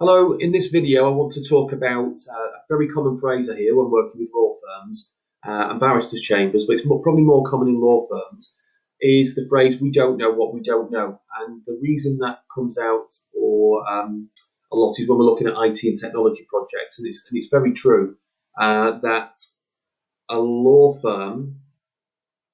Hello, in this video I want to talk about a very common phrase I hear when working with law firms and barristers' chambers, but it's probably more common in law firms, is the phrase, we don't know what we don't know. And the reason that comes out a lot is when we're looking at IT and technology projects, and it's very true that a law firm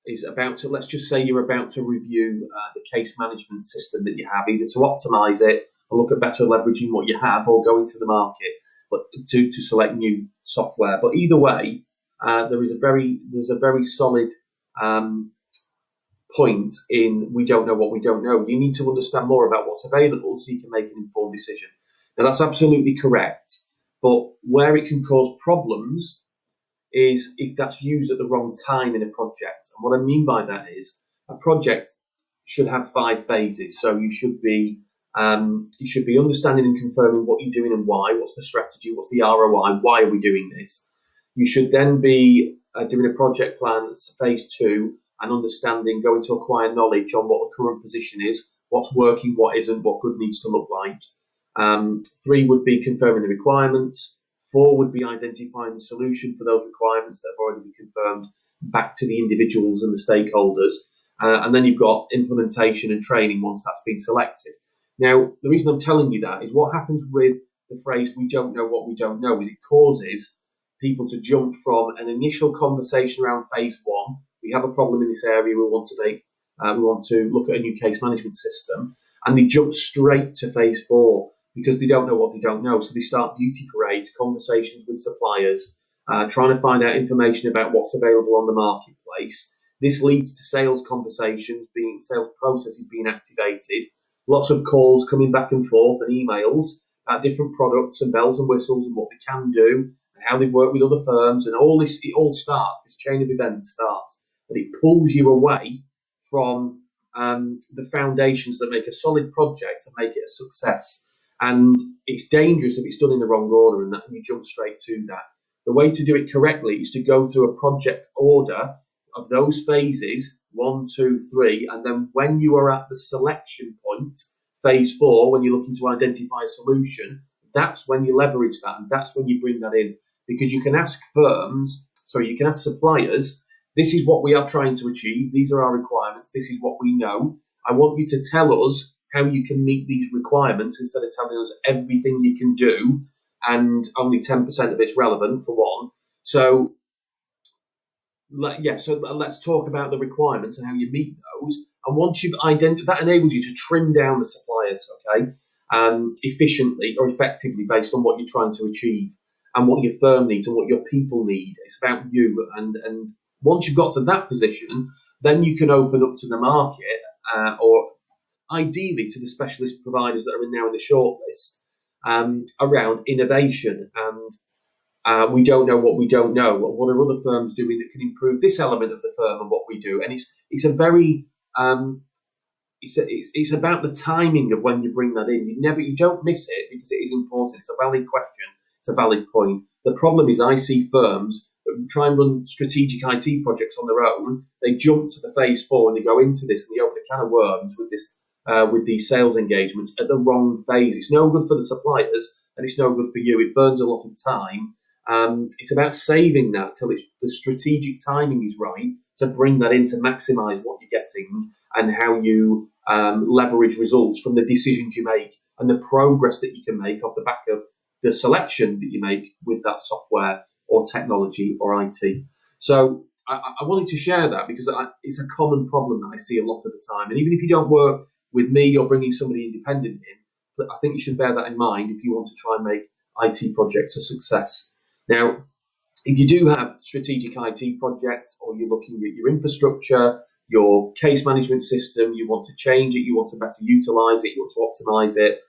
is about to, let's just say you're about to review the case management system that you have, either to optimize it or look at better leveraging what you have or go into the market, but to select new software. But either way, there's a very solid point in we don't know what we don't know. You need to understand more about what's available so you can make an informed decision. Now that's absolutely correct, but where it can cause problems is if that's used at the wrong time in a project. And what I mean by that is a project should have 5 phases. So you should be understanding and confirming what you're doing and why, what's the strategy, what's the ROI, why are we doing this. You should then be doing a project plan, that's phase 2, and understanding, going to acquire knowledge on what the current position is, what's working, what isn't, what good needs to look like. 3 would be confirming the requirements. 4 would be identifying the solution for those requirements that have already been confirmed back to the individuals and the stakeholders. And then you've got implementation and training once that's been selected. Now, the reason I'm telling you that is what happens with the phrase, we don't know what we don't know, is it causes people to jump from an initial conversation around phase 1. We have a problem in this area, we want to look at a new case management system, and they jump straight to phase 4. Because they don't know what they don't know. So they start beauty parades, conversations with suppliers, trying to find out information about what's available on the marketplace. This leads to sales conversations, sales processes being activated, lots of calls coming back and forth and emails about different products and bells and whistles and what they can do and how they work with other firms, and all this, this chain of events starts, but it pulls you away from the foundations that make a solid project and make it a success. And it's dangerous if it's done in the wrong order and that you jump straight to that. The way to do it correctly is to go through a project order of those phases, 1, 2, 3, and then when you are at the selection point, phase 4, when you're looking to identify a solution, that's when you leverage that and that's when you bring that in. Because you can ask suppliers, this is what we are trying to achieve, these are our requirements, this is what we know. I want you to tell us how you can meet these requirements instead of telling us everything you can do and only 10% of it's relevant, for one. So let's talk about the requirements and how you meet those. And once you've identified, that enables you to trim down the suppliers, efficiently or effectively based on what you're trying to achieve and what your firm needs and what your people need. It's about you. And once you've got to that position, then you can open up to the market or ideally to the specialist providers that are now in the shortlist around innovation and we don't know what we don't know. What are other firms doing that can improve this element of the firm and what we do? And it's a very it's about the timing of when you bring that in. You don't miss it because it is important. It's a valid question. It's a valid point. The problem is I see firms that try and run strategic IT projects on their own. They jump to the phase 4 and they go into this and they open a can of worms with this. With these sales engagements at the wrong phase. It's no good for the suppliers and it's no good for you. It burns a lot of time. It's about saving that till the strategic timing is right to bring that in to maximise what you're getting and how you leverage results from the decisions you make and the progress that you can make off the back of the selection that you make with that software or technology or IT. So I wanted to share that because it's a common problem that I see a lot of the time. And even if you don't work with me or bringing somebody independent in, but I think you should bear that in mind if you want to try and make IT projects a success. Now, if you do have strategic IT projects or you're looking at your infrastructure, your case management system, you want to change it, you want to better utilize it, you want to optimize it,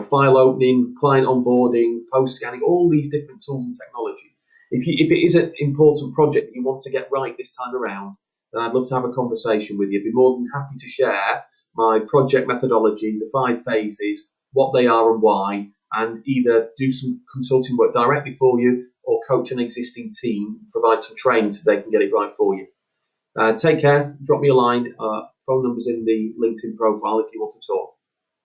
file opening, client onboarding, post scanning, all these different tools and technology. If it is an important project that you want to get right this time around, then I'd love to have a conversation with you. I'd be more than happy to share my project methodology, the 5 phases, what they are and why, and either do some consulting work directly for you or coach an existing team, provide some training so they can get it right for you. Take care, drop me a line, phone number's in the LinkedIn profile if you want to talk.